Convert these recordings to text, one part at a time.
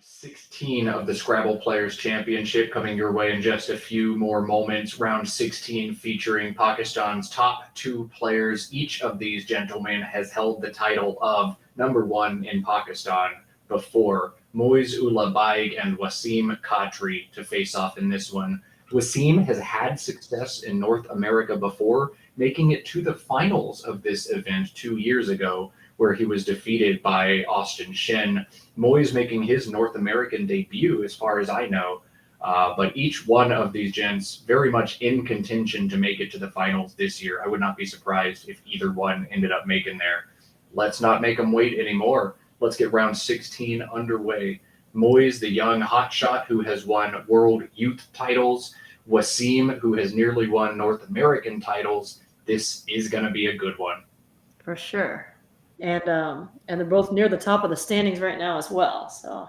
16 of the Scrabble Players Championship coming your way in just a few more moments. Round 16 featuring Pakistan's top two players. Each of these gentlemen has held the title of number one in Pakistan before. Moiz Ullah Baig and Waseem Khatri to face off in this one. Waseem has had success in North America before, making it to the finals of this event 2 years ago, where he was defeated by Austin Shen. Moiz making his North American debut, as far as I know. But each one of these gents very much in contention to make it to the finals this year. I would not be surprised if either one ended up making there. Let's not make them wait anymore. Let's get round 16 underway. Moiz, the young hotshot who has won world youth titles. Waseem, who has nearly won North American titles. This is going to be a good one. For sure. And they're both near the top of the standings right now as well. So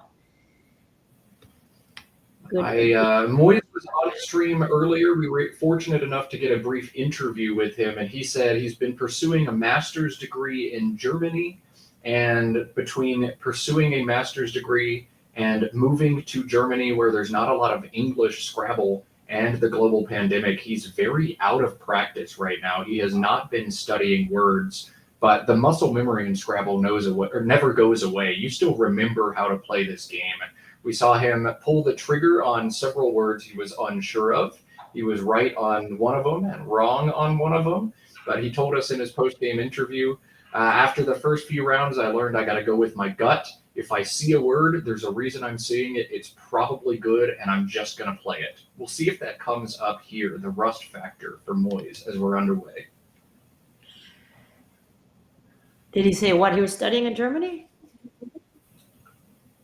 good. Moiz was on stream earlier. We were fortunate enough to get a brief interview with him, and he said he's been pursuing a master's degree in Germany, and between pursuing a master's degree and moving to Germany, where there's not a lot of English Scrabble, and the global pandemic, he's very out of practice right now. He has not been studying words. But the muscle memory in Scrabble never goes away. You still remember how to play this game. We saw him pull the trigger on several words he was unsure of. He was right on one of them and wrong on one of them. But he told us in his post-game interview, after the first few rounds, I learned I got to go with my gut. If I see a word, there's a reason I'm seeing it. It's probably good, and I'm just going to play it. We'll see if that comes up here, the rust factor for Moiz as we're underway. Did he say what he was studying in Germany?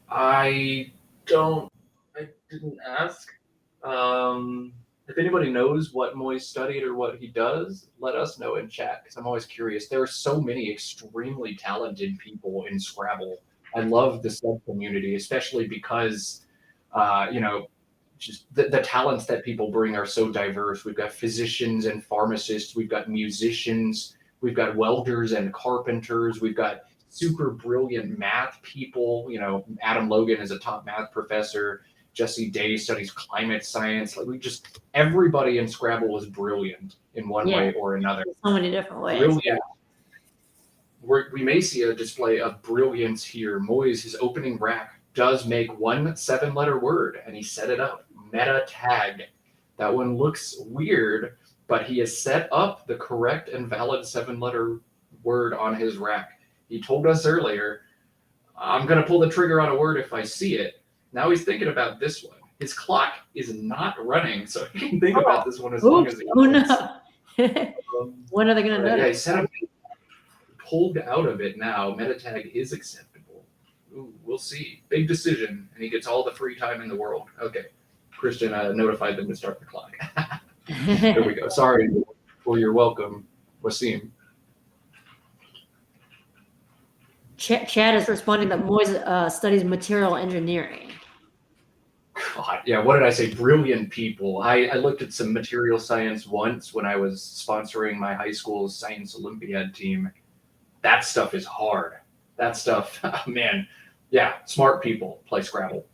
I didn't ask. If anybody knows what Moiz studied or what he does, let us know in chat, because I'm always curious. There are so many extremely talented people in Scrabble. I love the sub-community, especially because, just the talents that people bring are so diverse. We've got physicians and pharmacists. We've got musicians. We've got welders and carpenters. We've got super brilliant math people. Adam Logan is a top math professor. Jesse Day studies climate science. Everybody in Scrabble is brilliant in one way or another. So many different ways. Brilliant. We may see a display of brilliance here. Moiz, his opening rack, does make one 7-letter word, and he set it up. Meta tag. That one looks weird, but he has set up the correct and valid 7-letter word on his rack. He told us earlier, I'm going to pull the trigger on a word if I see it. Now he's thinking about this one. His clock is not running, so he can think about this one as long as he wants. No. When are they going to know? Yeah, he set up, pulled out of it now. Meta tag is acceptable. Ooh, we'll see. Big decision, and he gets all the free time in the world. Okay. Christian notified them to start the clock. There we go. Sorry. Well, you're welcome, Waseem. Chad is responding that Moiz studies material engineering. God, yeah, what did I say? Brilliant people. I looked at some material science once when I was sponsoring my high school's science Olympiad team. That stuff is hard. That stuff, man. Yeah, smart people play Scrabble.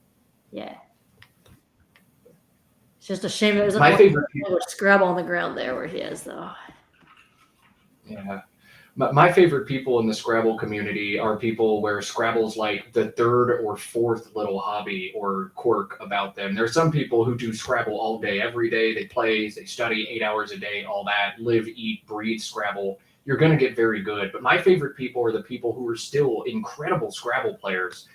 Yeah. It's just a shame there's my favorite Scrabble on the ground there where he is, though. Yeah. My favorite people in the Scrabble community are people where Scrabble's like the third or fourth little hobby or quirk about them. There are some people who do Scrabble all day, every day. They play, they study 8 hours a day, all that, live, eat, breathe Scrabble. You're going to get very good. But my favorite people are the people who are still incredible Scrabble players.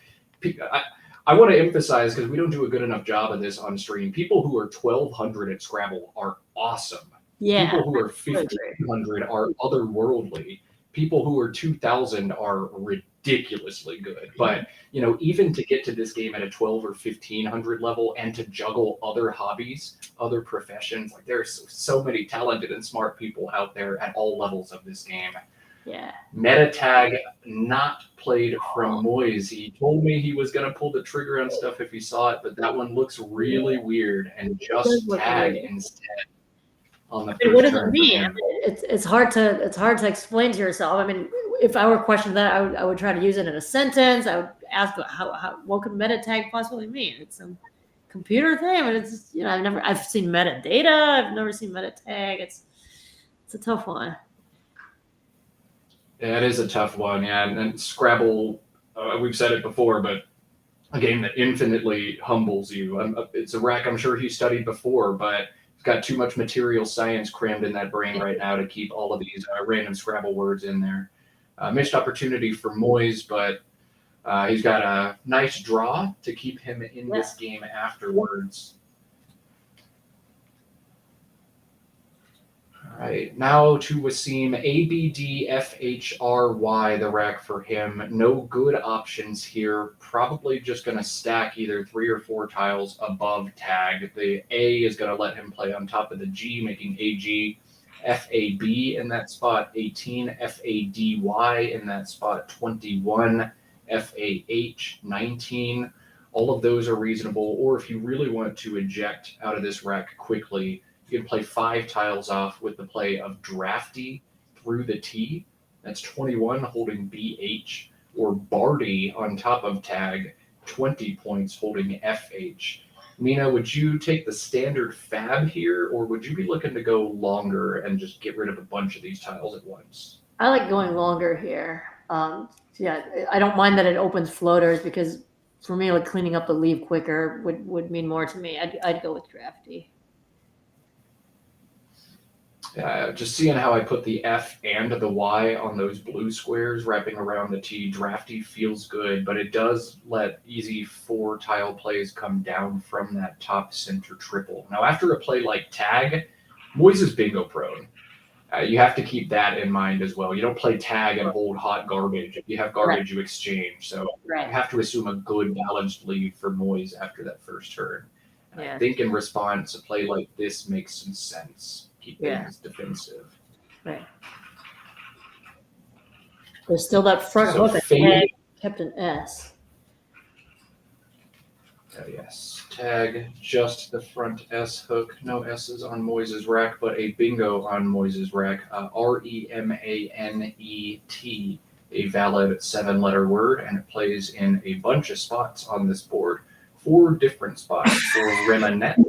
I want to emphasize, because we don't do a good enough job of this on stream, people who are 1,200 at Scrabble are awesome. Yeah. People who are 1,500 are otherworldly. People who are 2,000 are ridiculously good. But, even to get to this game at a 1,200 or 1,500 level and to juggle other hobbies, other professions, like there's so many talented and smart people out there at all levels of this game. Yeah. Meta tag not played from Moiz. He told me he was going to pull the trigger on stuff if he saw it, but that one looks really weird and just tag instead. On the first what does it mean? It's hard to explain to yourself. I mean, if I were questioned that, I would try to use it in a sentence. I ask what could meta tag possibly mean? It's some computer thing, but it's just, I've seen metadata. I've never seen meta tag. It's a tough one. Yeah, it is a tough one. Yeah, and Scrabble, we've said it before, but a game that infinitely humbles you. It's a rack I'm sure he studied before, but he's got too much material science crammed in that brain right now to keep all of these random Scrabble words in there. Missed opportunity for Moiz, but he's got a nice draw to keep him in this game afterwards. All right, now to Waseem. ABDFHRY, the rack for him. No good options here. Probably just going to stack either 3 or 4 tiles above tag. The A is going to let him play on top of the G, making AG. FAB in that spot, 18. FADY in that spot, 21. FAH, 19. All of those are reasonable. Or if you really want to eject out of this rack quickly, you can play 5 tiles off with the play of Drafty through the T. That's 21, holding BH. Or Barty on top of tag, 20 points, holding FH. Mina, would you take the standard fab here, or would you be looking to go longer and just get rid of a bunch of these tiles at once? I like going longer here. I don't mind that it opens floaters, because for me, like, cleaning up the leave quicker would mean more to me. I'd go with Drafty. Just seeing how I put the F and the Y on those blue squares wrapping around the T, Drafty feels good, but it does let easy 4 tile plays come down from that top center triple. Now, after a play like tag, Moiz is bingo prone. You have to keep that in mind as well. You don't play tag and hold hot garbage. If you have garbage, you exchange. So you have to assume a good balanced lead for Moiz after that first turn. And I think in response, a play like this makes some sense. Keep things defensive. Right. There's still that front hook that kept an S. Yes, tag, just the front S hook. No S's on Moiz's rack, but a bingo on Moiz's rack. REMANET, a valid 7-letter word, and it plays in a bunch of spots on this board. 4 different spots for Remanet.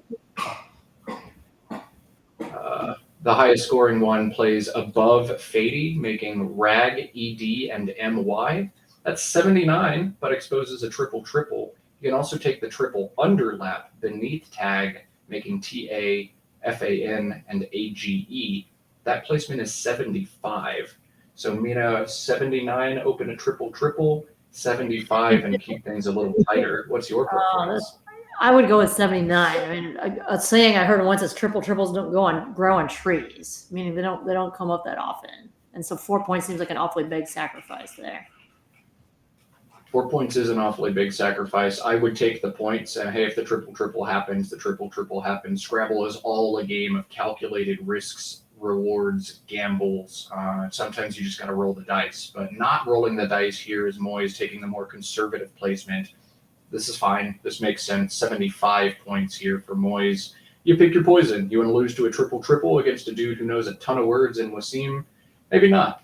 The highest scoring one plays above Fady, making Rag, ED, and MY. That's 79, but exposes a triple-triple. You can also take the triple underlap beneath tag, making TA, FAN, and AGE. That placement is 75. So Mina, 79, open a triple-triple, 75, and keep things a little tighter. What's your preference? I would go with 79. I mean, a saying I heard once is triples don't grow on trees, meaning they don't come up that often. And so 4 points seems like an awfully big sacrifice there. 4 points is an awfully big sacrifice. I would take the points, and hey, if the triple-triple happens, the triple-triple happens. Scrabble is all a game of calculated risks, rewards, gambles. Sometimes you just got to roll the dice, but not rolling the dice here is Moiz taking the more conservative placement. This is fine. This makes sense. 75 points here for Moiz. You pick your poison. You want to lose to a triple-triple against a dude who knows a ton of words in Waseem? Maybe not.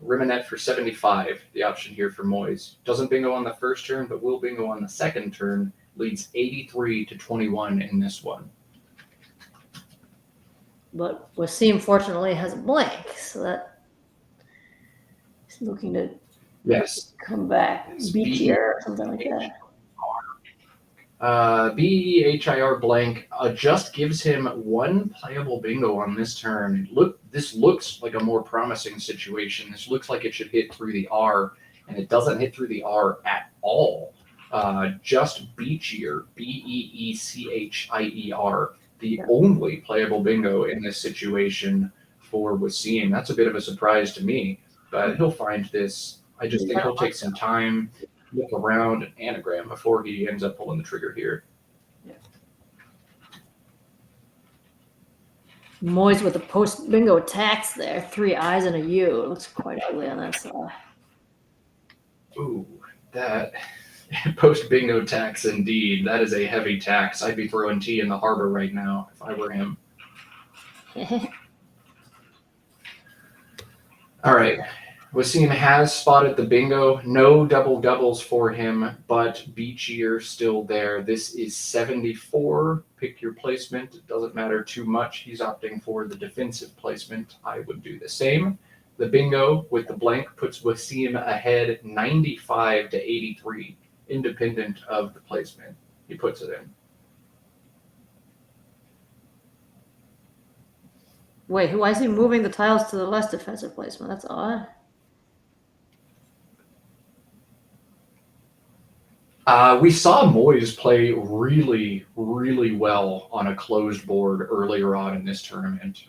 Remanet for 75, the option here for Moiz. Doesn't bingo on the first turn, but will bingo on the second turn. Leads 83-21 in this one. But Waseem, fortunately, has a blank, so that he's looking to come back, beat or something like that. BEHIR blank just gives him 1 playable bingo on this turn. This looks like a more promising situation. This looks like it should hit through the R, and it doesn't hit through the R at all. Just Beechier, BEECHIER, the only playable bingo in this situation for Waseem. That's a bit of a surprise to me, but he'll find this. I just think he'll take some time, look around an anagram before he ends up pulling the trigger here. Moiz with a post bingo tax there, 3 I's and a U. It looks quite ugly on that side. Ooh, that post bingo tax indeed. That is a heavy tax. I'd be throwing tea in the harbor right now if I were him. All right. Waseem has spotted the bingo. No double doubles for him, but beach year still there. This is 74. Pick your placement. It doesn't matter too much. He's opting for the defensive placement. I would do the same. The bingo with the blank puts Waseem ahead 95 to 83, independent of the placement. He puts it in. Wait, why is he moving the tiles to the less defensive placement? That's odd. We saw Moiz play really, really well on a closed board earlier on in this tournament.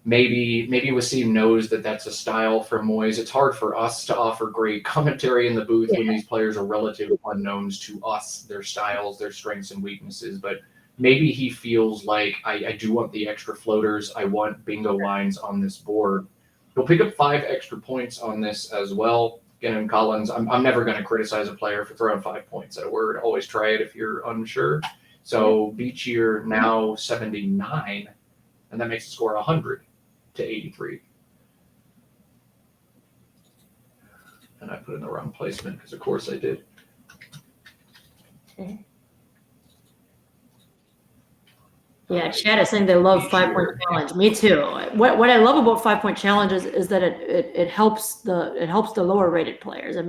Maybe Waseem knows that that's a style from Moiz. It's hard for us to offer great commentary in the booth when these players are relative unknowns to us, their styles, their strengths and weaknesses. But maybe he feels like I do want the extra floaters. I want bingo lines on this board. He'll pick up 5 extra points on this as well. Again, in Collins, I'm never going to criticize a player for throwing 5 points at a word. Always try it if you're unsure. So beach year now 79, and that makes the score 100 to 83. And I put in the wrong placement because, of course, I did. Okay. Yeah, Chad is saying they love 5-point challenge. Me too. What I love about 5-point challenges is that it helps the lower rated players. It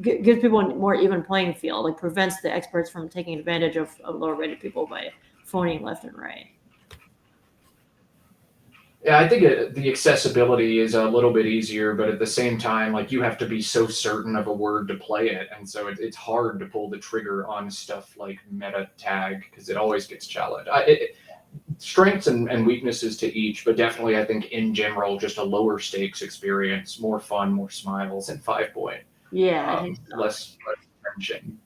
gives people a more even playing field. Like prevents the experts from taking advantage of lower rated people by phoning left and right. Yeah, I think the accessibility is a little bit easier, but at the same time, like you have to be so certain of a word to play it, and so it's hard to pull the trigger on stuff like meta tag because it always gets challenged. Strengths and weaknesses to each, but definitely I think in general just a lower stakes experience, more fun, more smiles, and 5-point. Yeah, I think so. Less tension.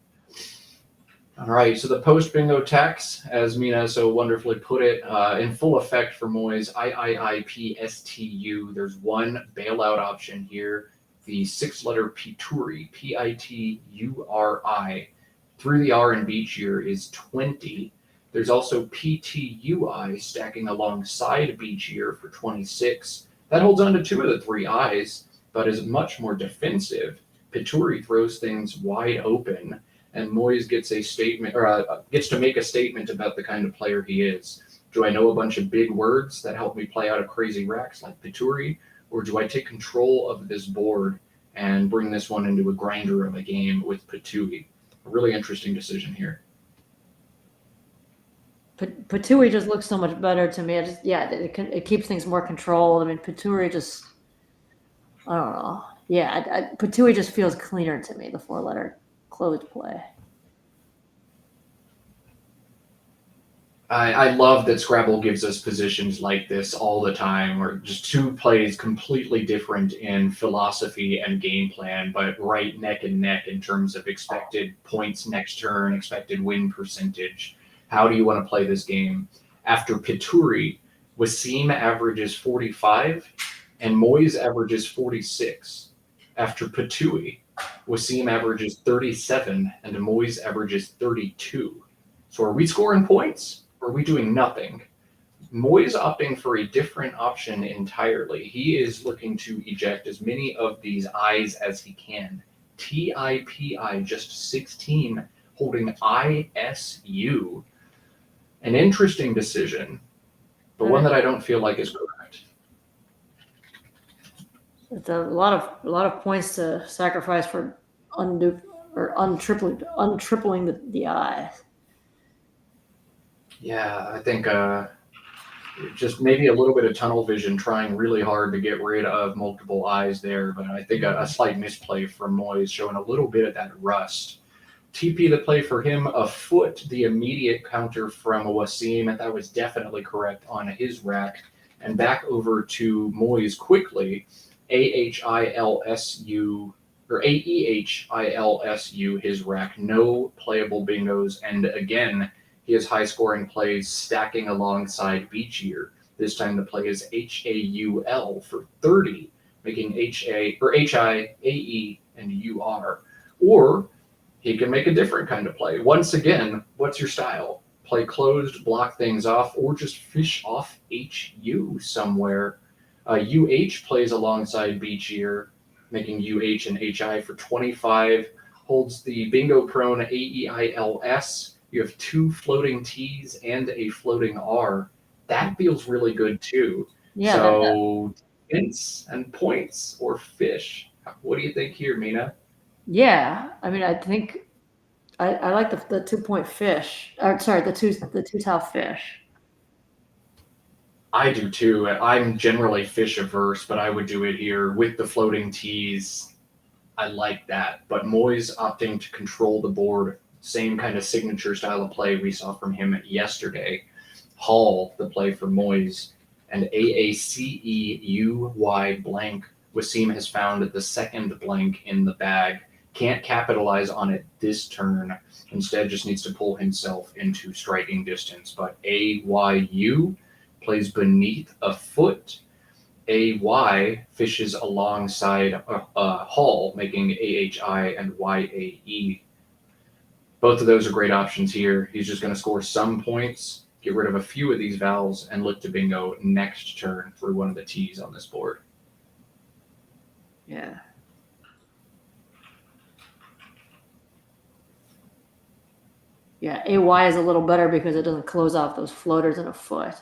All right, so the post-bingo tax, as Mina so wonderfully put it, in full effect for Moiz, IIIPSTU. There's one bailout option here, the 6-letter Pituri, Pituri. Through the R in beach year is 20. There's also PTUI stacking alongside beach year for 26. That holds on to 2 of the 3 I's, but is much more defensive. Pituri throws things wide open, and Moiz gets a statement or gets to make a statement about the kind of player he is. Do I know a bunch of big words that help me play out of crazy racks like Pituri, or do I take control of this board and bring this one into a grinder of a game with Pitui? A really interesting decision here. Pituri just looks so much better to me. It keeps things more controlled. I mean, Pituri just, I don't know. Yeah, Pituri just feels cleaner to me, the 4-letter closed play. I love that Scrabble gives us positions like this all the time, where just 2 plays completely different in philosophy and game plan, but right neck and neck in terms of expected points next turn, expected win percentage. How do you want to play this game? After Pituri, Waseem averages 45 and Moiz averages 46. After Pitui, Waseem averages 37 and Moiz averages 32. So are we scoring points or are we doing nothing? Moiz opting for a different option entirely. He is looking to eject as many of these I's as he can. TIPI, just 16, holding ISU. An interesting decision, but one that I don't feel like is correct. It's a lot of points to sacrifice for untripling the I. Yeah, I think just maybe a little bit of tunnel vision, trying really hard to get rid of multiple I's there, but I think a slight misplay from Moiz, showing a little bit of that rust. TP the play for him, a foot, the immediate counter from Waseem, and that was definitely correct on his rack. And back over to Moiz quickly, AHILSU, or AEHILSU, his rack, no playable bingos, and again, he has high scoring plays stacking alongside beach year. This time the play is HAUL for 30, making HI, AE, and UR. Or he can make a different kind of play. Once again, what's your style? Play closed, block things off, or just fish off HU somewhere. UH plays alongside B cheer, making UH and HI for 25. Holds the bingo prone AEILS. You have 2 floating T's and a floating R. That feels really good too. Yeah, So hints and points or fish. What do you think here, Mina? yeah. I mean, I think I like the 2-point fish. Sorry, the two tile fish. I do too. I'm generally fish averse, but I would do it here with the floating T's. I like that. But Moiz opting to control the board, same kind of signature style of play we saw from him yesterday. Hall, the play for Moiz, and AACEUY blank. Waseem has found the second blank in the bag. Can't capitalize on it this turn. Instead, just needs to pull himself into striking distance. But AYU plays beneath a foot. AY fishes alongside Hall, making AHI and YAE. Both of those are great options here. He's just going to score some points, get rid of a few of these vowels, and look to bingo next turn through one of the T's on this board. Yeah. Yeah, AY is a little better because it doesn't close off those floaters in a foot.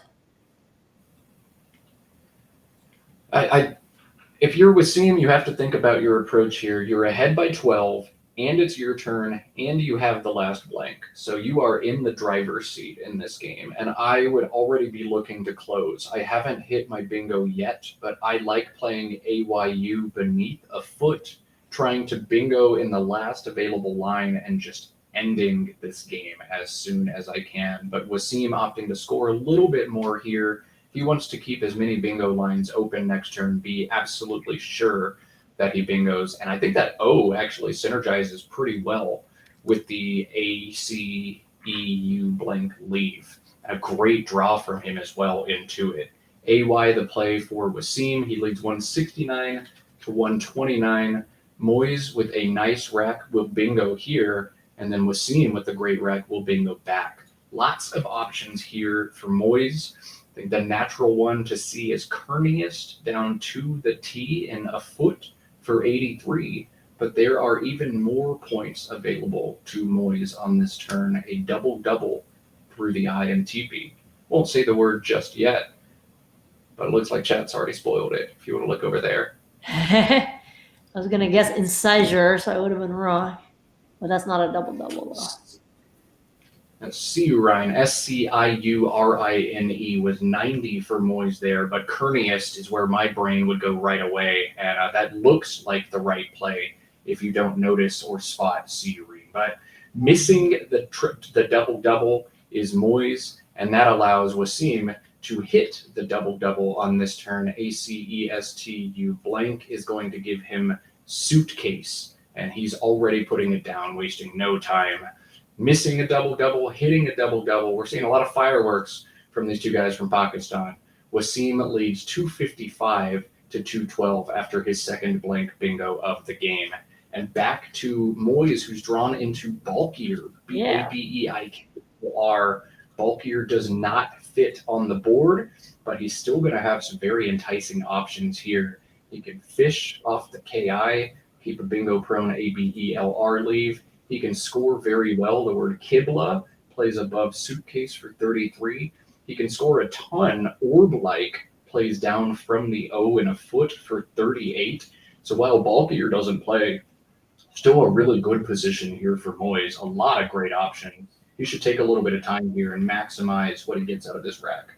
If you're Waseem, you have to think about your approach here. You're ahead by 12, and it's your turn, and you have the last blank. So you are in the driver's seat in this game, and I would already be looking to close. I haven't hit my bingo yet, but I like playing AYU beneath a foot, trying to bingo in the last available line and just ending this game as soon as I can. But Waseem opting to score a little bit more here. He wants to keep as many bingo lines open next turn, be absolutely sure that he bingos. And I think that O actually synergizes pretty well with the ACEU blank leave. A great draw from him as well into it. AY the play for Waseem. He leads 169 to 129. Moiz with a nice rack will bingo here, and then Waseem with the great rack will bingo back. Lots of options here for Moiz. I think the natural one to see is Kerniest down to the T in a foot for 83, but there are even more points available to Moiz on this turn. A double-double through the IMTP. Won't say the word just yet, but it looks like chat's already spoiled it, if you want to look over there. I was going to guess incisor, so I would have been wrong. But that's not a double-double, though. That's Ciurine, SCIURINE with 90 for Moiz there, but Kerniest is where my brain would go right away, and that looks like the right play if you don't notice or spot Ciurine. But missing the double-double is Moiz, and that allows Waseem to hit the double-double on this turn. ACESTU blank is going to give him suitcase, and he's already putting it down, wasting no time. Missing a double-double, hitting a double-double. We're seeing a lot of fireworks from these two guys from Pakistan. Waseem leads 255 to 212 after his second blank bingo of the game. And back to Moiz, who's drawn into bulkier, BABEIKR. Bulkier does not fit on the board, but he's still going to have some very enticing options here. He can fish off the KI, keep a bingo prone ABELR leave. He can score very well. The word Kibla plays above suitcase for 33. He can score a ton. Orb-like plays down from the O in a foot for 38. So while bulkier doesn't play, still a really good position here for Moiz. A lot of great options. He should take a little bit of time here and maximize what he gets out of this rack.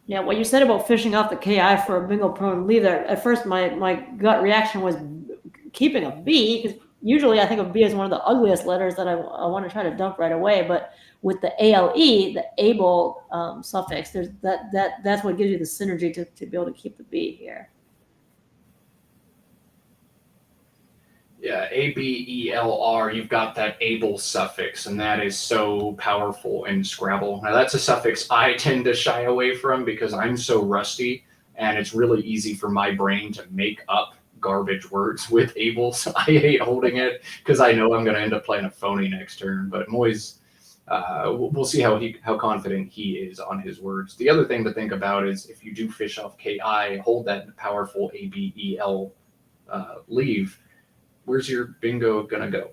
Yeah, what you said about fishing off the KI for a bingo prone leave there, at first my gut reaction was keeping a B, because usually I think of B as one of the ugliest letters that I want to try to dump right away. But with the ALE, the able suffix, there's that's what gives you the synergy to be able to keep the B here. Yeah, ABELR, you've got that able suffix, and that is so powerful in Scrabble. Now, that's a suffix I tend to shy away from because I'm so rusty, and it's really easy for my brain to make up garbage words with able. So I hate holding it because I know I'm going to end up playing a phony next turn. But Moiz, we'll see how confident he is on his words. The other thing to think about is if you do fish off KI, hold that powerful ABEL leave. Where's your bingo gonna go?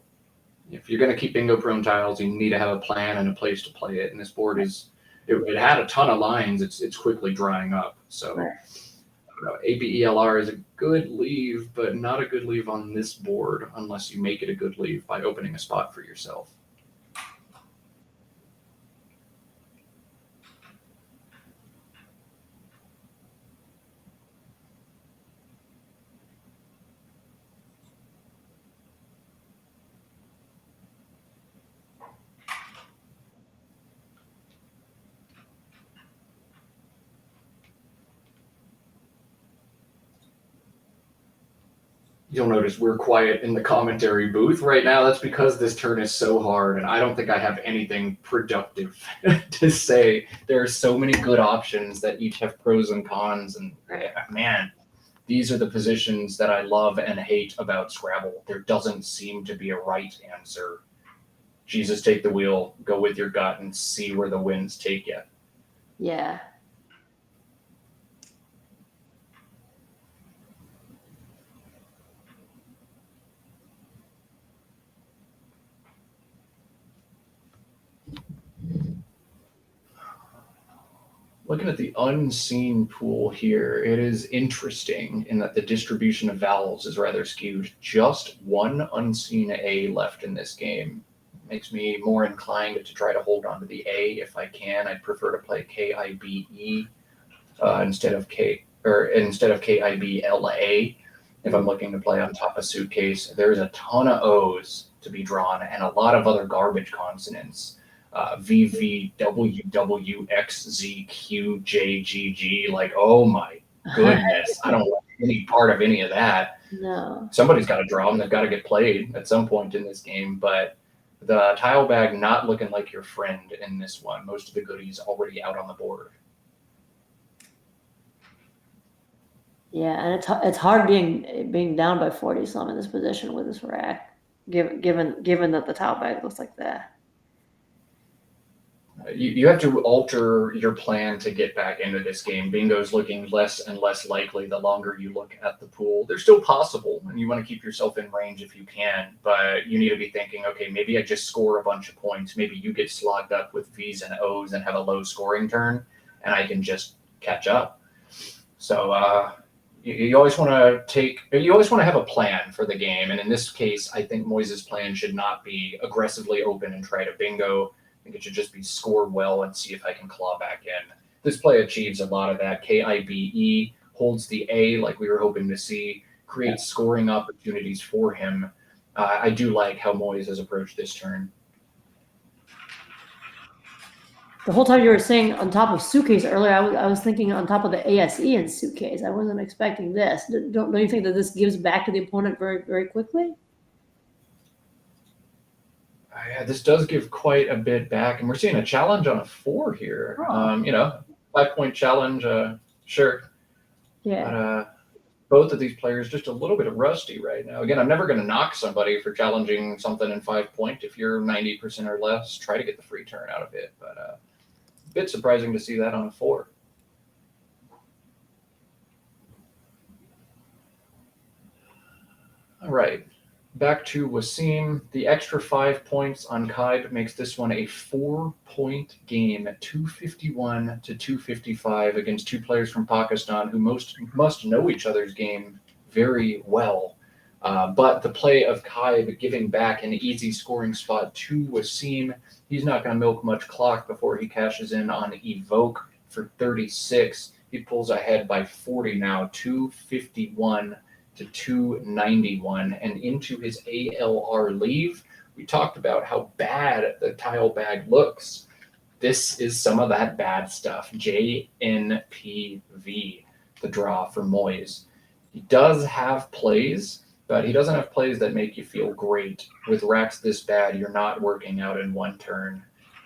If you're gonna keep bingo prone tiles, you need to have a plan and a place to play it. And this board it had a ton of lines. It's quickly drying up. So Right. ABELR is a good leave, but not a good leave on this board unless you make it a good leave by opening a spot for yourself. You'll notice we're quiet in the commentary booth right now. That's because this turn is so hard, and I don't think I have anything productive to say. There are so many good options that each have pros and cons, and man, these are the positions that I love and hate about Scrabble. There doesn't seem to be a right answer. Jesus, take the wheel, go with your gut, and see where the winds take you. Yeah. Looking at the unseen pool here, it is interesting in that the distribution of vowels is rather skewed. Just one unseen A left in this game. Makes me more inclined to try to hold on to the A if I can. I'd prefer to play KIBE instead of KIBLA if I'm looking to play on top of suitcase. There's a ton of O's to be drawn and a lot of other garbage consonants. VVWWXZQJGG. Like, oh my goodness, I don't want any part of any of that. No. Somebody's got to draw them. They've got to get played at some point in this game. But the tile bag not looking like your friend in this one. Most of the goodies already out on the board. Yeah, and it's hard being down by 40 some in this position with this rack, given that the tile bag looks like that. You have to alter your plan to get back into this game. Bingo's looking less and less likely the longer you look at the pool. They're still possible, and you want to keep yourself in range if you can, but you need to be thinking, okay, maybe I just score a bunch of points. Maybe you get slogged up with V's and O's and have a low scoring turn, and I can just catch up. So you always want to have a plan for the game, and in this case, I think Moise's plan should not be aggressively open and try to bingo. I think it should just be score well and see if I can claw back in. This play achieves a lot of that. KIBE holds the A like we were hoping to see, creates scoring opportunities for him. I do like how Moiz has approached this turn. The whole time you were saying on top of suitcase earlier, I was thinking on top of the ASE in suitcase. I wasn't expecting this. Don't you think that this gives back to the opponent very, very quickly? Yeah, this does give quite a bit back, and we're seeing a challenge on a 4 here. Oh. 5-point challenge, sure. Yeah. But both of these players just a little bit rusty right now. Again, I'm never going to knock somebody for challenging something in 5-point. If you're 90% or less, try to get the free turn out of it. But a bit surprising to see that on a 4. All right. Back to Waseem. The extra 5 points on Kaib makes this one a 4-point game at 251 to 255 against two players from Pakistan who must know each other's game very well. But the play of Kaib giving back an easy scoring spot to Waseem, he's not going to milk much clock before he cashes in on Evoke for 36. He pulls ahead by 40 now, 251 to 291, and into his ALR leave. We talked about how bad the tile bag looks. This is some of that bad stuff. JNPV, the draw for Moiz. He does have plays, but he doesn't have plays that make you feel great. With racks this bad, you're not working out in one turn.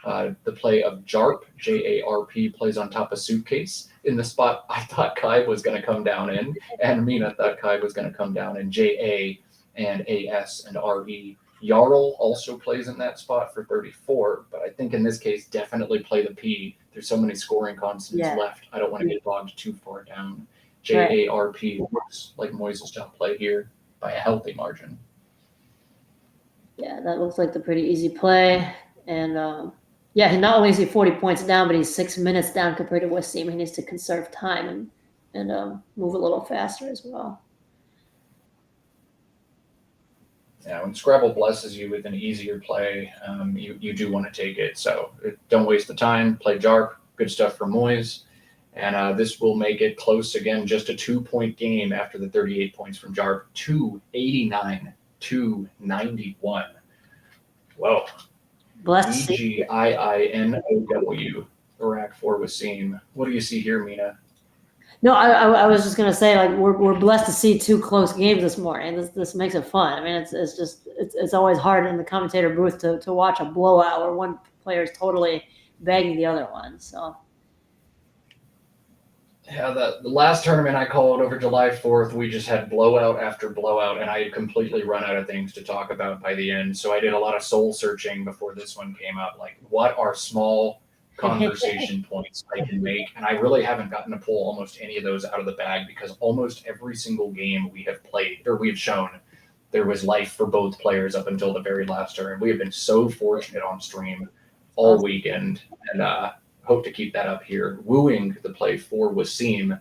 The play of JARP, J-A-R-P, plays on top of Suitcase in the spot I thought Kai was going to come down in, and Mina thought Kai was going to come down in, J-A and A-S and R-E. Jarl also plays in that spot for 34, but I think in this case, definitely play the P. There's so many scoring constants left. I don't want to get bogged too far down. J-A-R-P looks like Moiz' top play here by a healthy margin. Yeah, that looks like the pretty easy play. And he not only is he 40 points down, but he's 6 minutes down compared to Waseem. He needs to conserve time and move a little faster as well. Yeah, when Scrabble blesses you with an easier play, you do want to take it. So don't waste the time. Play JARP. Good stuff for Moiz. And this will make it close again, just a 2-point game after the 38 points from JARP. 289, 291. Whoa. Blessed E-G-I-I-N-O-W. Rack 4 Waseem. What do you see here, Mina? No, I was just gonna say, like, we're blessed to see 2 close games this morning. This makes it fun. I mean, it's always hard in the commentator booth to watch a blowout where one player is totally bagging the other one. So yeah, the last tournament I called over July 4th, we just had blowout after blowout, and I had completely run out of things to talk about by the end. So I did a lot of soul searching before this one came up. Like, what are small conversation points I can make? And I really haven't gotten to pull almost any of those out of the bag, because almost every single game we have played, or we've shown, there was life for both players up until the very last turn. We have been so fortunate on stream all weekend, and hope to keep that up here. Wooing the play for Waseem.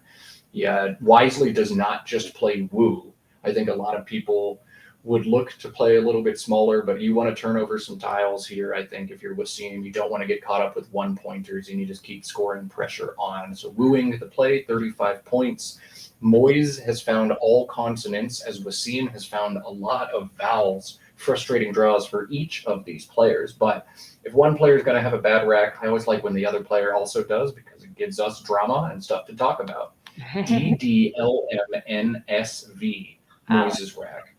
Yeah, wisely does not just play woo. I think a lot of people would look to play a little bit smaller, but you want to turn over some tiles here. I think if you're Waseem, you don't want to get caught up with 1-pointers, and you just keep scoring pressure on. So wooing the play, 35 points. Moiz has found all consonants, as Waseem has found a lot of vowels. Frustrating draws for each of these players, but if one player is going to have a bad rack, I always like when the other player also does, because it gives us drama and stuff to talk about. DDLMNSV, Moiz's rack.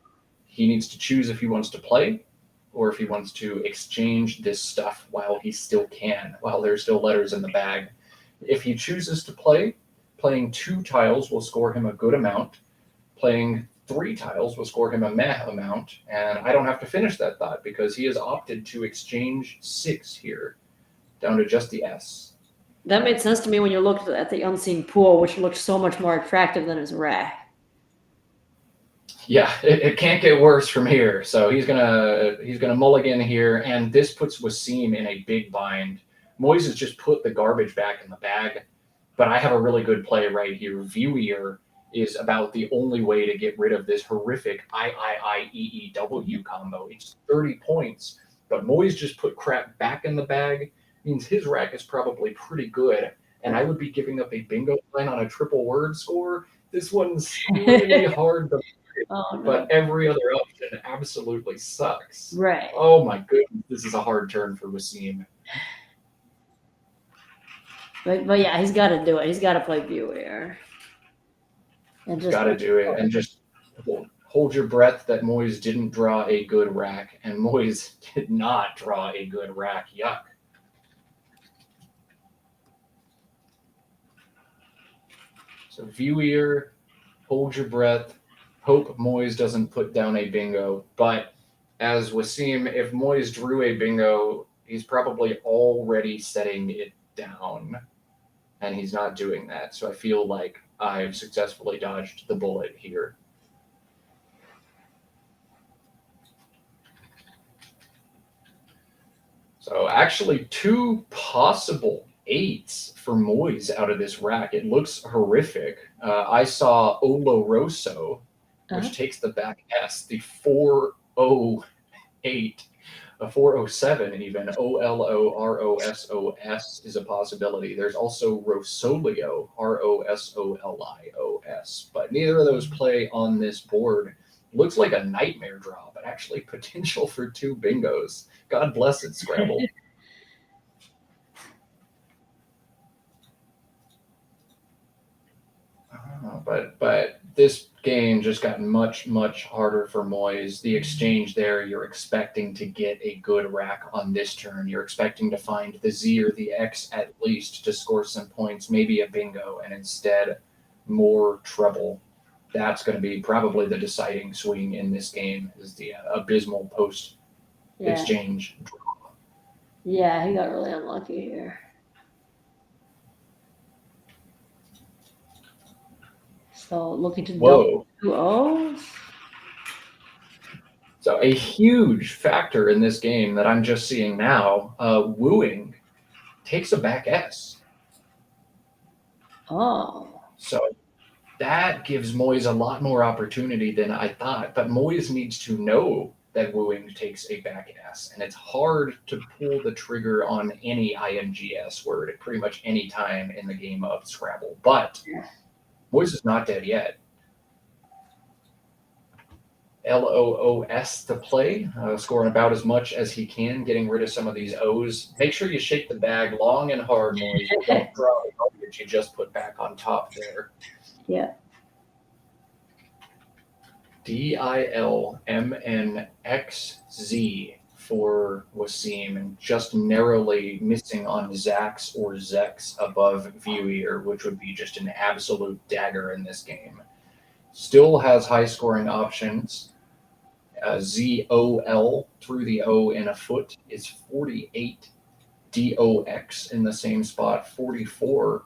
He needs to choose if he wants to play or if he wants to exchange this stuff while he still can, while there's still letters in the bag. If he chooses to play, playing 2 tiles will score him a good amount. Playing 3 tiles will score him a meh amount, and I don't have to finish that thought because he has opted to exchange 6 here, down to just the S. that made sense to me when you looked at the unseen pool, which looked so much more attractive than his rack. Yeah, it can't get worse from here. So he's gonna mulligan here, and this puts Waseem in a big bind. Moiz has just put the garbage back in the bag, but I have a really good play right here. Viewier is about the only way to get rid of this horrific IIIEEW combo. It's 30 points, but Moiz just put crap back in the bag. Means his rack is probably pretty good, and I would be giving up a bingo line on a triple word score. This one's really hard to but every other option absolutely sucks. Right. Oh my goodness, this is a hard turn for Waseem. But yeah, he's got to do it. He's got to play Viewer. And just got to do it, and just hold your breath that Moiz didn't draw a good rack, and Moiz did not draw a good rack. Yuck. So Viewer, hold your breath. Hope Moiz doesn't put down a bingo. But as Waseem, if Moiz drew a bingo, he's probably already setting it down, and he's not doing that. So I feel like I've successfully dodged the bullet here. So actually 2 possible 8s for Moiz out of this rack. It looks horrific. I saw Oloroso, which takes the back S, the 408, a 407 even. OLOROSOS is a possibility. There's also Rosolio, ROSOLIOS, but neither of those play on this board. Looks like a nightmare draw, but actually potential for 2 bingos. God bless it, Scrabble. But this game just got much, much harder for Moiz. The exchange there, you're expecting to get a good rack on this turn. You're expecting to find the Z or the X at least to score some points, maybe a bingo, and instead more trouble. That's going to be probably the deciding swing in this game is the abysmal post exchange. Yeah, he got really unlucky here. So looking to double 2 O's. So a huge factor in this game that I'm just seeing now, wooing takes a back S. Oh. So that gives Moiz a lot more opportunity than I thought. But Moiz needs to know that wooing takes a back S. And it's hard to pull the trigger on any INGS word at pretty much any time in the game of Scrabble. But Moiz is not dead yet. LOOS to play, scoring about as much as he can, getting rid of some of these O's. Make sure you shake the bag long and hard, Moiz. Don't draw the garbage you just put back on top there. Yeah. DILMNXZ for Waseem, and just narrowly missing on Zax or Zex above Viewer, which would be just an absolute dagger in this game. Still has high scoring options. ZOL through the O in a foot is 48. DOX in the same spot, 44.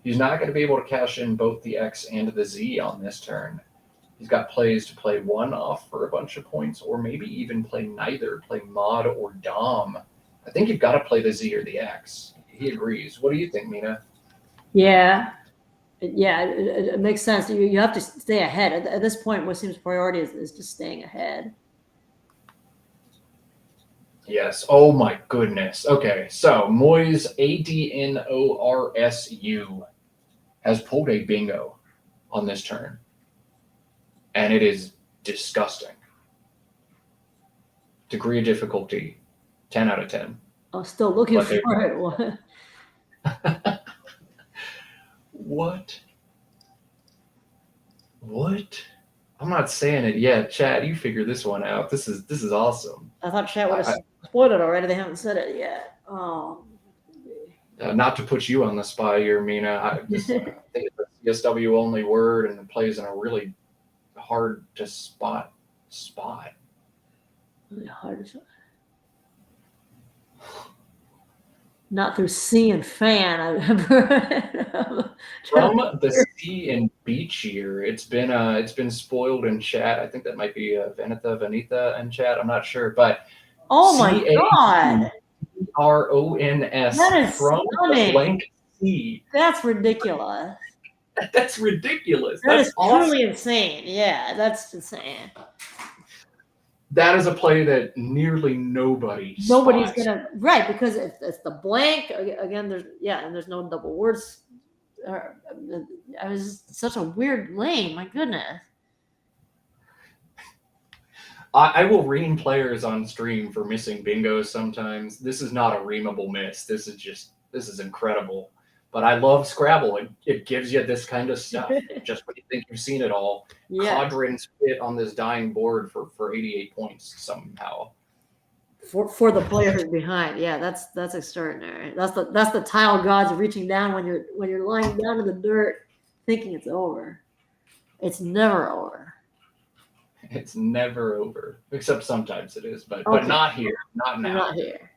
He's not going to be able to cash in both the X and the Z on this turn. He's got plays to play one off for a bunch of points, or maybe even play neither, play mod or dom. I think you've got to play the Z or the X. He agrees. What do you think, Mina? Yeah. Yeah, it makes sense. You have to stay ahead. At this point, Waseem's priority is just staying ahead. Yes. Oh, my goodness. Okay, so Moiz ADNORSU has pulled a bingo on this turn, and it is disgusting. Degree of difficulty, 10 out of 10. I'm still looking for it. What? I'm not saying it yet. Chad, you figure this one out. This is awesome. I thought Chad would have spoiled it already. They haven't said it yet. Oh. Not to put you on the spot here, Mina. I think it's a CSW only word, and it plays in a really hard to spot. Really hard to spot. Not through C and fan. From the C and beach year, it's been spoiled in chat. I think that might be Vanitha in chat. I'm not sure, but oh my god, RONS that is from stunning. the blank C. That's ridiculous. That's ridiculous. That that's is truly insane. Yeah, that's insane. That is a play that nearly nobody's gonna because it's the blank again. There's no double words. I was such a weird lane. My goodness. I will ream players on stream for missing bingos sometimes. This is not a reamable miss. This is incredible. But I love Scrabble. It gives you this kind of stuff. Just when you think you've seen it all. Yeah. Codrin's fit on this dying board for 88 points somehow. For the players behind. Yeah, that's extraordinary. That's the tile gods reaching down when you're lying down in the dirt thinking it's over. It's never over. It's never over. Except sometimes it is, but not here. Not now. Not here.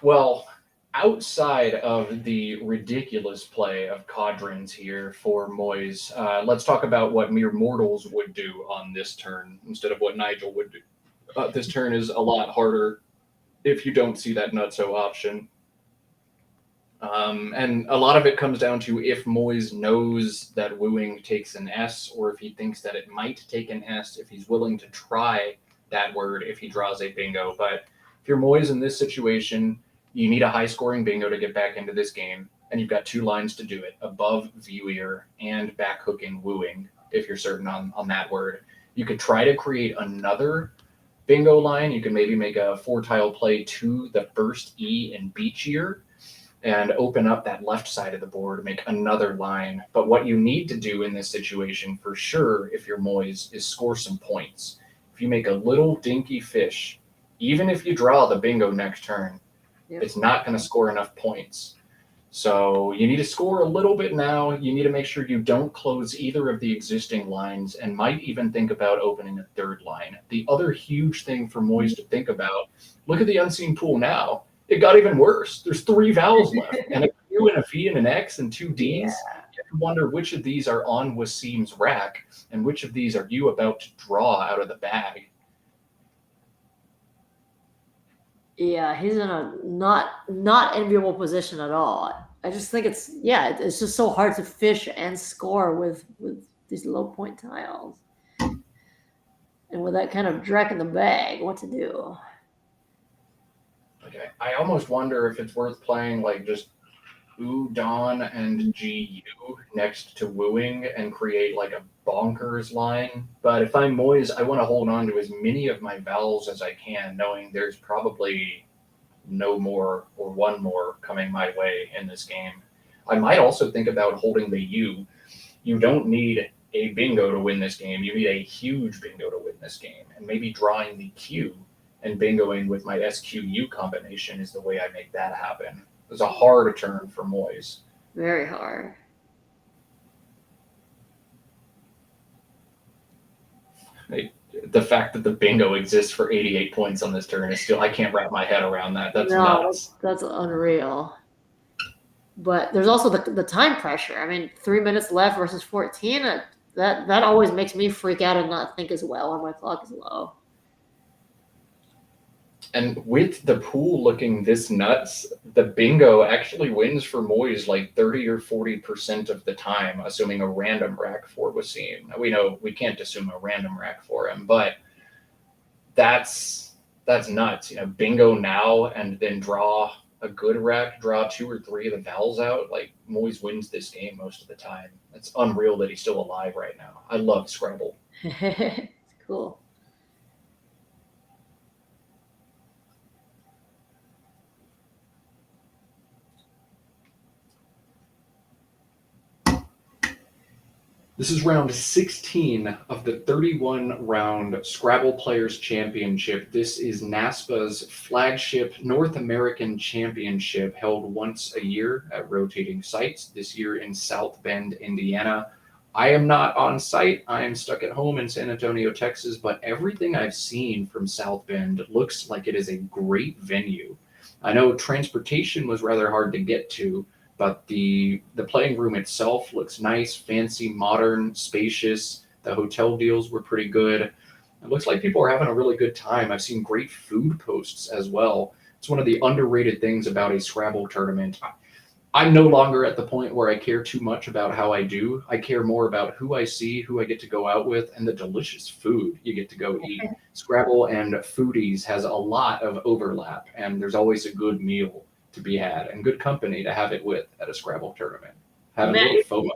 Well, outside of the ridiculous play of Codrins here for Moiz, let's talk about what mere mortals would do on this turn instead of what Nigel would do. This turn is a lot harder if you don't see that nutso option. And a lot of it comes down to if Moiz knows that wooing takes an S, or if he thinks that it might take an S, if he's willing to try that word if he draws a bingo. But if you're Moiz in this situation, you need a high-scoring bingo to get back into this game, and you've got two lines to do it, above viewer and back-hooking wooing, if you're certain on that word. You could try to create another bingo line. You can maybe make a 4-tile play to the first E in beach year, and open up that left side of the board, make another line. But what you need to do in this situation for sure, if you're Moiz, is score some points. If you make a little dinky fish, even if you draw the bingo next turn, it's not going to score enough points. So you need to score a little bit now. You need to make sure you don't close either of the existing lines and might even think about opening a third line. The other huge thing for Moiz to think about, look at the unseen pool now. It got even worse. There's 3 vowels left, and a Q and a V and an X and 2 Ds. You have to wonder which of these are on Waseem's rack and which of these are you about to draw out of the bag. Yeah, he's in a not enviable position at all. I just think it's just so hard to fish and score with these low point tiles. And with that kind of dreck in the bag, what to do? Okay, I almost wonder if it's worth playing like just Ooh, Dawn and GU next to Wooing and create like a bonkers line. But if I'm Moiz, I want to hold on to as many of my vowels as I can, knowing there's probably no more or one more coming my way in this game. I might also think about holding the U. You don't need a bingo to win this game. You need a huge bingo to win this game. And maybe drawing the Q and bingoing with my SQU combination is the way I make that happen. It's a hard turn for Moiz. Very hard. The fact that the bingo exists for 88 points on this turn is still, I can't wrap my head around that. That's nuts. That's unreal. But there's also the time pressure. I mean, 3 minutes left versus 14. That always makes me freak out and not think as well when my clock is low. And with the pool looking this nuts, the bingo actually wins for Moiz like 30 or 40% of the time, assuming a random rack for Waseem. We know we can't assume a random rack for him, but that's nuts. Bingo now and then draw a good rack, draw 2 or 3 of the vowels out. Like Moiz wins this game most of the time. It's unreal that he's still alive right now. I love Scrabble. It's cool. This is round 16 of the 31-round Scrabble Players Championship. This is NASPA's flagship North American Championship, held once a year at rotating sites, this year in South Bend, Indiana. I am not on site. I am stuck at home in San Antonio, Texas, but everything I've seen from South Bend looks like it is a great venue. I know transportation was rather hard to get to, but the playing room itself looks nice, fancy, modern, spacious. The hotel deals were pretty good. It looks like people are having a really good time. I've seen great food posts as well. It's one of the underrated things about a Scrabble tournament. I'm no longer at the point where I care too much about how I do. I care more about who I see, who I get to go out with, and the delicious food you get to go eat. Scrabble and foodies has a lot of overlap, and there's always a good meal to be had and good company to have it with at a Scrabble tournament. Have a little FOMO.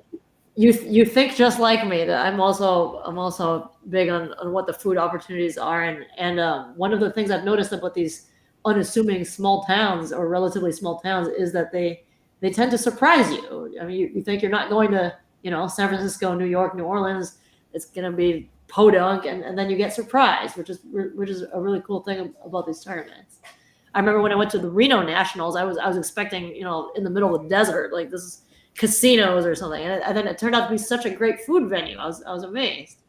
You think just like me that I'm also big on what the food opportunities are, and one of the things I've noticed about these unassuming small towns or relatively small towns is that they tend to surprise you. I mean, you think you're not going to San Francisco, New York, New Orleans. It's going to be podunk, and then you get surprised, which is a really cool thing about these tournaments. I remember when I went to the Reno Nationals, I was expecting, in the middle of the desert, like this is casinos or something. And then it turned out to be such a great food venue. I was amazed.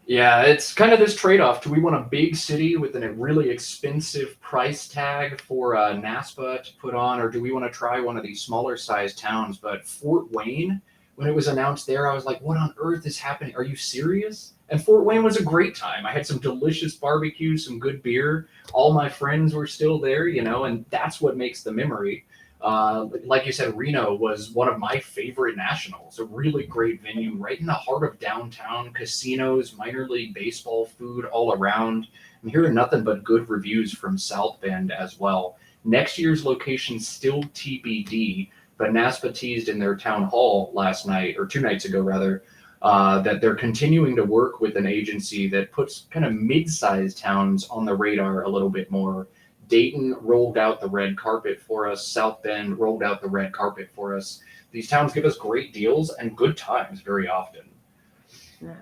Yeah, it's kind of this trade-off. Do we want a big city with a really expensive price tag for NASPA to put on, or do we want to try one of these smaller sized towns? But Fort Wayne, when it was announced there, I was like, what on earth is happening? Are you serious? And Fort Wayne was a great time. I had some delicious barbecue, some good beer. All my friends were still there, and that's what makes the memory. Like you said, Reno was one of my favorite nationals, a really great venue right in the heart of downtown, casinos, minor league baseball, food all around. I'm hearing nothing but good reviews from South Bend as well. Next year's location still TBD, but NASPA teased in their town hall last night, or 2 nights ago rather, that they're continuing to work with an agency that puts kind of mid-sized towns on the radar a little bit more. Dayton rolled out the red carpet for us. South Bend rolled out the red carpet for us. These towns give us great deals and good times very often. Yeah.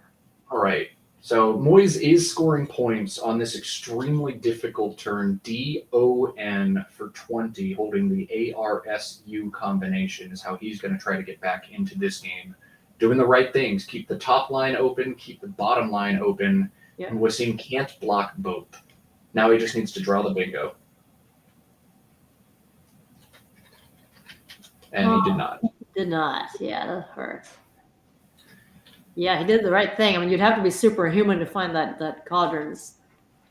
All right. So Moiz is scoring points on this extremely difficult turn. DON for 20, holding the ARSU combination is how he's going to try to get back into this game. Doing the right things. Keep the top line open, keep the bottom line open. Yeah. And Waseem can't block both. Now he just needs to draw the bingo. And he did not. Did not. Yeah, that hurts. Yeah, he did the right thing. I mean, you'd have to be superhuman to find that cauldron's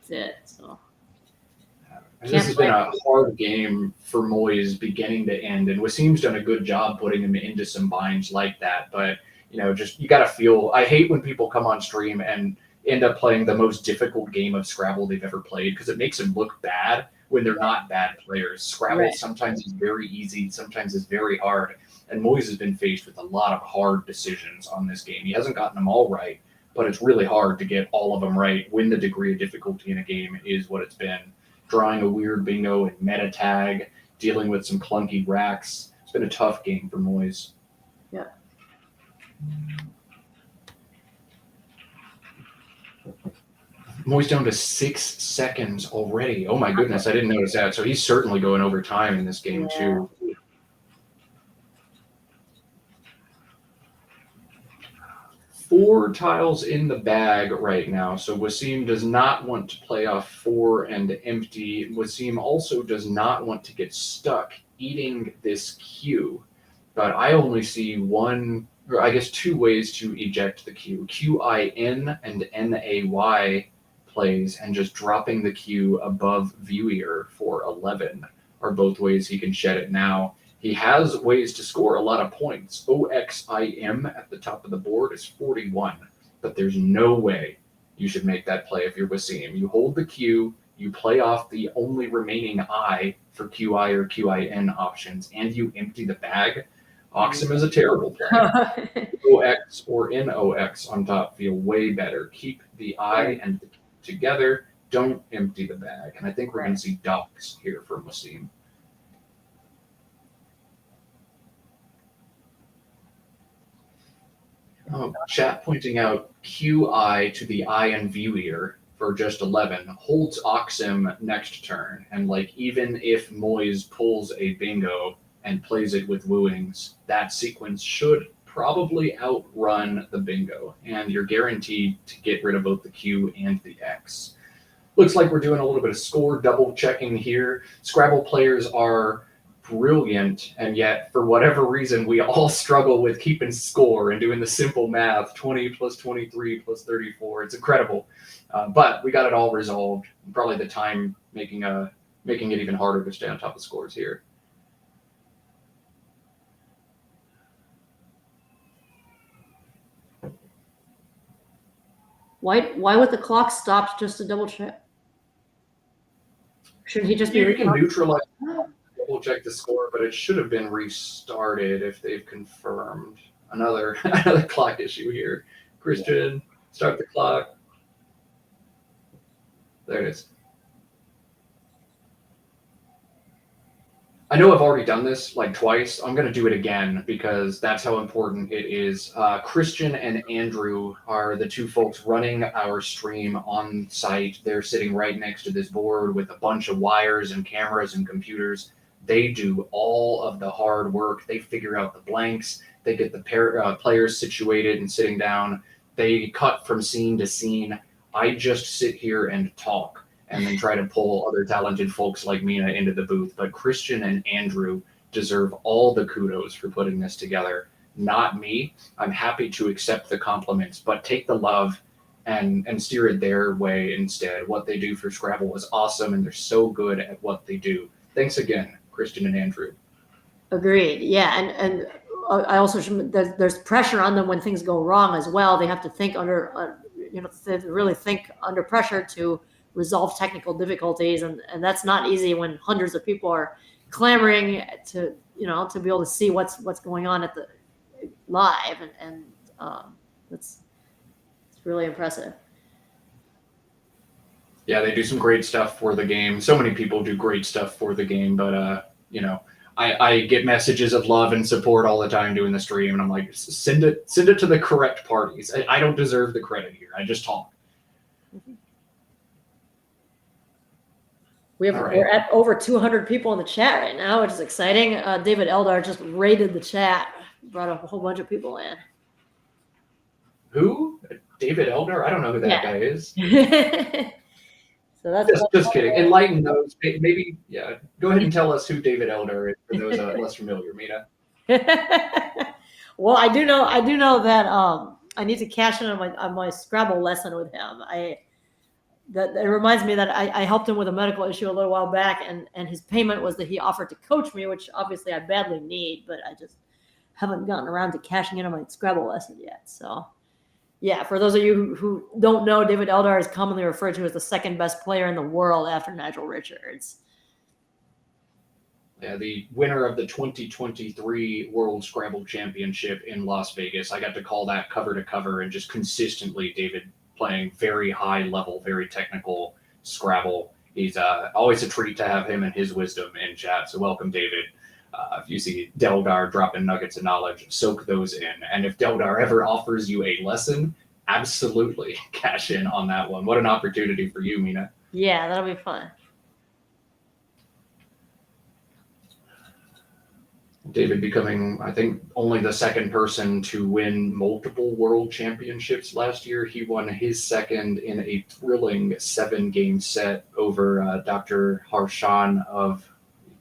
it. So And this has been a hard game for Moiz beginning to end. And Waseem's done a good job putting him into some binds like that. But, just you got to feel. I hate when people come on stream and end up playing the most difficult game of Scrabble they've ever played because it makes them look bad when they're not bad players. Scrabble sometimes is very easy, sometimes is very hard. And Moiz has been faced with a lot of hard decisions on this game. He hasn't gotten them all right, but it's really hard to get all of them right when the degree of difficulty in a game is what it's been. Drawing a weird bingo and meta tag, dealing with some clunky racks. It's been a tough game for Moiz. Yeah. Moiz down to 6 seconds already. Oh my goodness, I didn't notice that. So he's certainly going over time in this game too. Four tiles in the bag right now. So Waseem does not want to play off 4 and empty. Waseem also does not want to get stuck eating this Q. But I only see two ways to eject the Q. QIN and NAY plays, and just dropping the Q above Viewer for 11 are both ways he can shed it now. He has ways to score a lot of points. OXIM at the top of the board is 41, but there's no way you should make that play if you're Waseem. You hold the Q, you play off the only remaining I for QI or QIN options, and you empty the bag. Oxim is a terrible play. OX or NOX on top feel way better. Keep the I and the Q together. Don't empty the bag. And I think we're going to see ducks here from Waseem. Chat pointing out QI to the I and Viewer for just 11 holds Oxim next turn. And even if Moiz pulls a bingo and plays it with wooings, that sequence should probably outrun the bingo. And you're guaranteed to get rid of both the Q and the X. Looks like we're doing a little bit of score double checking here. Scrabble players are brilliant, and yet for whatever reason we all struggle with keeping score and doing the simple math. 20 plus 23 plus 34, it's incredible, but we got it all resolved. Probably the time making it even harder to stay on top of scores here. Why would the clock stop just to double check? Shouldn't he just be? You can neutralize, double check the score, but it should have been restarted if they've confirmed. Another clock issue here. Christian, start the clock. There it is. I know I've already done this twice. I'm going to do it again because that's how important it is. Christian and Andrew are the two folks running our stream on site. They're sitting right next to this board with a bunch of wires and cameras and computers. They do all of the hard work. They figure out the blanks. They get the players situated and sitting down. They cut from scene to scene. I just sit here and talk, and then try to pull other talented folks like Mina into the booth. But Christian and Andrew deserve all the kudos for putting this together, not me. I'm happy to accept the compliments, but take the love and steer it their way instead. What they do for Scrabble is awesome, and they're so good at what they do. Thanks again, Christian and Andrew. Agreed. Yeah, and I also there's pressure on them when things go wrong as well. They have to think they really think under pressure to resolve technical difficulties, and that's not easy when hundreds of people are clamoring to be able to see what's going on at the live, and it's really impressive. Yeah, they do some great stuff for the game. So many people do great stuff for the game, but you know, I get messages of love and support all the time doing the stream, and I'm like, send it to the correct parties. I don't deserve the credit here. I just talk. We're at over 200 people in the chat right now, which is exciting. David Eldar just raided the chat, brought a whole bunch of people in. Who? David Eldar? I don't know who that guy is. So that's just kidding. Enlighten those. Maybe, yeah. Go ahead and tell us who David Eldar is for those less familiar. Mina. Well, I do know that I need to cash in on my Scrabble lesson with him. That it reminds me that I helped him with a medical issue a little while back, and his payment was that he offered to coach me, which obviously I badly need, but I just haven't gotten around to cashing in on my Scrabble lesson yet. So, yeah, for those of you who don't know, David Eldar is commonly referred to as the second best player in the world after Nigel Richards. Yeah, the winner of the 2023 World Scrabble Championship in Las Vegas. I got to call that cover to cover, and just consistently David playing very high level, very technical Scrabble. He's always a treat to have him and his wisdom in chat. So welcome, David. If you see Deldar dropping nuggets of knowledge, soak those in. And if Deldar ever offers you a lesson, absolutely cash in on that one. What an opportunity for you, Mina. Yeah, that'll be fun. David becoming, I think, only the second person to win multiple world championships last year. He won his second in a thrilling 7-game set over Dr. Harshan of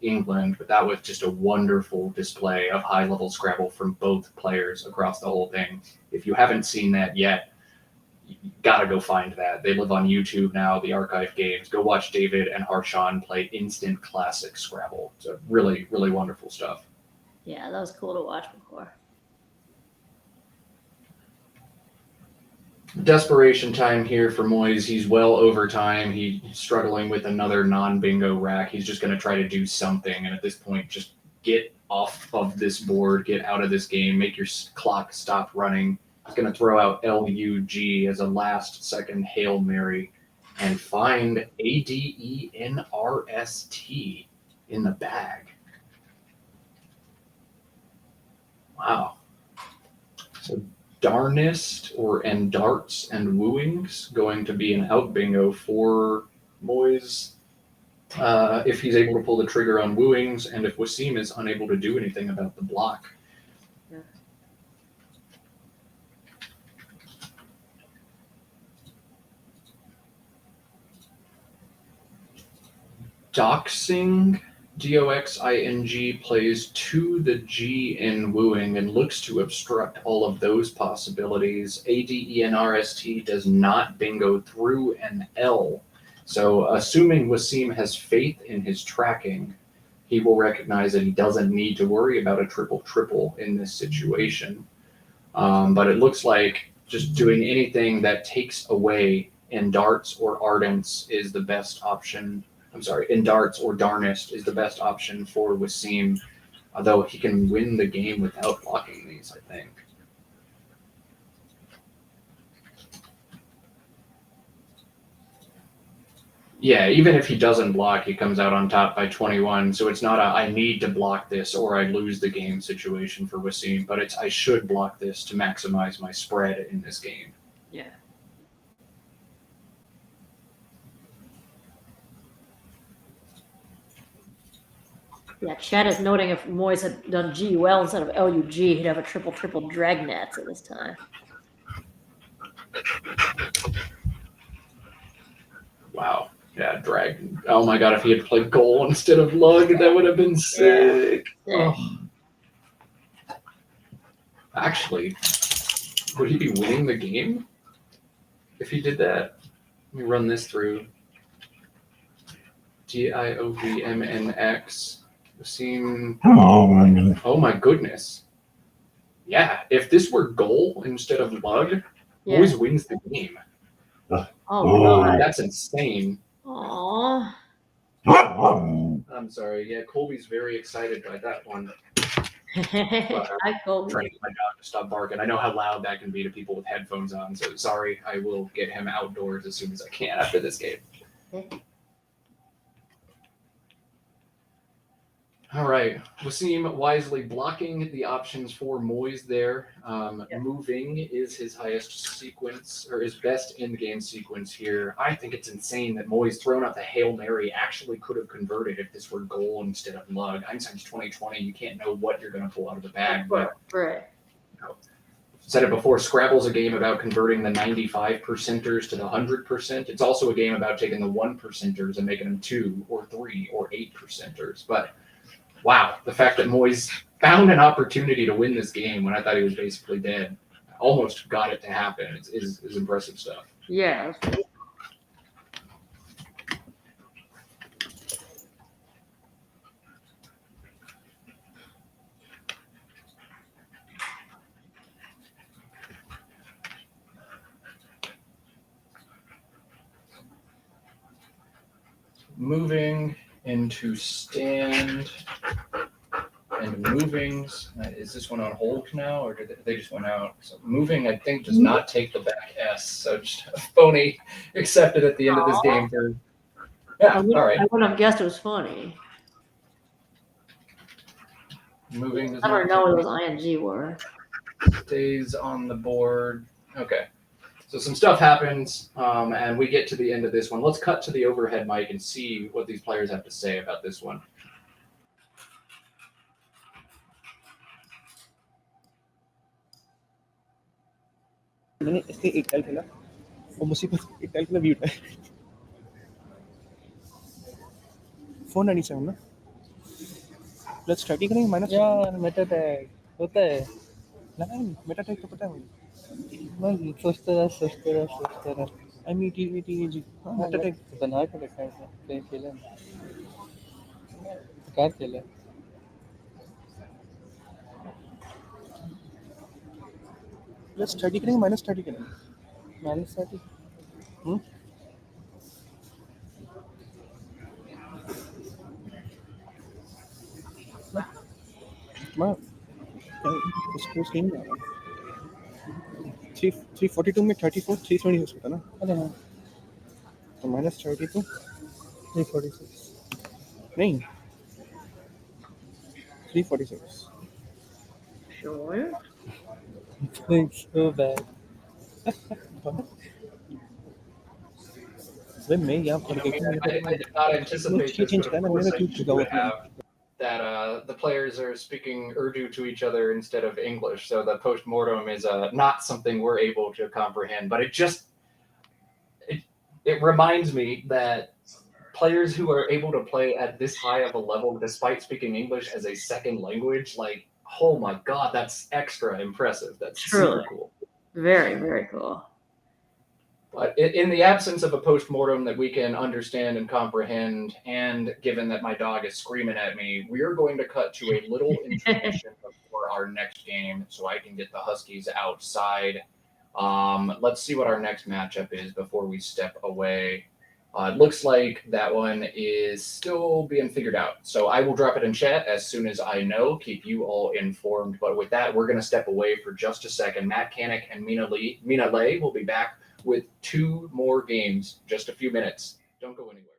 England, but that was just a wonderful display of high-level Scrabble from both players across the whole thing. If you haven't seen that yet, you gotta go find that. They live on YouTube now, the archive games. Go watch David and Harshan play instant classic Scrabble. So really, really wonderful stuff. Yeah, that was cool to watch before. Desperation time here for Moiz. He's well over time. He's struggling with another non-bingo rack. He's just going to try to do something. And at this point, just get off of this board, get out of this game, make your clock stop running. He's going to throw out LUG as a last-second Hail Mary and find ADENRST in the bag. Wow. So Darnest or Darts and Wooings going to be an out bingo for Moiz if he's able to pull the trigger on Wooings, and if Waseem is unable to do anything about the block. Yeah. Doxing, DOXING, plays to the G in Wooing and looks to obstruct all of those possibilities. ADENRST does not bingo through an L. So assuming Waseem has faith in his tracking, he will recognize that he doesn't need to worry about a triple in this situation. But it looks like just doing anything that takes away Darts or Ardents is the best option. I'm sorry, Darts or Darnest is the best option for Waseem, although he can win the game without blocking these, I think. Yeah, even if he doesn't block, he comes out on top by 21, so it's not a I need to block this or I lose the game situation for Waseem, but it's I should block this to maximize my spread in this game. Yeah. Yeah, chat is noting if Moiz had done G well instead of LUG, he'd have a triple Dragnets at this time. Wow. Yeah, drag. Oh my god, if he had played goal instead of lug, that would have been sick. Yeah. Oh. Actually, would he be winning the game if he did that? Let me run this through. DIOVMNX. Waseem. Oh my goodness. Yeah, if this were goal instead of lug, Moiz wins the game. Oh, God. That's insane. Aww. I'm sorry. Yeah, Colby's very excited by that one. Hi, Colby. Trying to get my dog to stop barking. I know how loud that can be to people with headphones on, so sorry. I will get him outdoors as soon as I can after this game. All right. Waseem wisely blocking the options for Moiz there. Moving is his highest sequence, or his best in-game sequence here. I think it's insane that Moiz throwing out the Hail Mary actually could have converted if this were goal instead of lug. Hindsight's 2020. You can't know what you're going to pull out of the bag. But Right. Said it before, Scrabble's a game about converting the 95 percenters to the 100%. It's also a game about taking the 1 percenters and making them 2 or 3 or 8 percenters. But wow, the fact that Moiz found an opportunity to win this game when I thought he was basically dead, almost got it to happen, is impressive stuff. Yeah. Moving into stand and movings. Is this one on hold now, or did they just went out? So moving, I think, does not take the back S. So just phony accepted at the end of this game. Yeah, all right. I wouldn't have guessed it was funny. Moving. I don't know what those ing were. Stays on the board. Okay. So some stuff happens, and we get to the end of this one. Let's cut to the overhead mic and see what these players have to say about this one. मैंने इसके एक tile खेला और मुझसे एक tile खेला mute है $497 ना प्लस 30 करेंगे माइनस यार मेटा टैग होता है नहीं मेटा टाइप तो पता है मुझे मैं सोचता रहा METAG मेटा टाइप बना के रखा है कहीं खेला कार खेला प्लस 30 करेंगे माइनस 30 करेंगे -30 मैं इसको सेम 342 में 34 320 हो सकता ना अरे हाँ तो माइनस 32 346 नहीं 346 Sure. It's so bad वे मैं यहाँ पर I did not anticipate this, change but of करना course मैंने I क्यों do होता have that the players are speaking Urdu to each other instead of English. So the post-mortem is not something we're able to comprehend. But it reminds me that players who are able to play at this high of a level despite speaking English as a second language, like, oh my God, that's extra impressive. That's super cool. Very, very cool. But in the absence of a post-mortem that we can understand and comprehend, and given that my dog is screaming at me, we are going to cut to a little intermission before our next game so I can get the Huskies outside. Let's see what our next matchup is before we step away. It looks like that one is still being figured out. So I will drop it in chat as soon as I know, keep you all informed. But with that, we're going to step away for just a second. Matt Canik and Mina Lay will be back with 2 more games, just a few minutes. Don't go anywhere.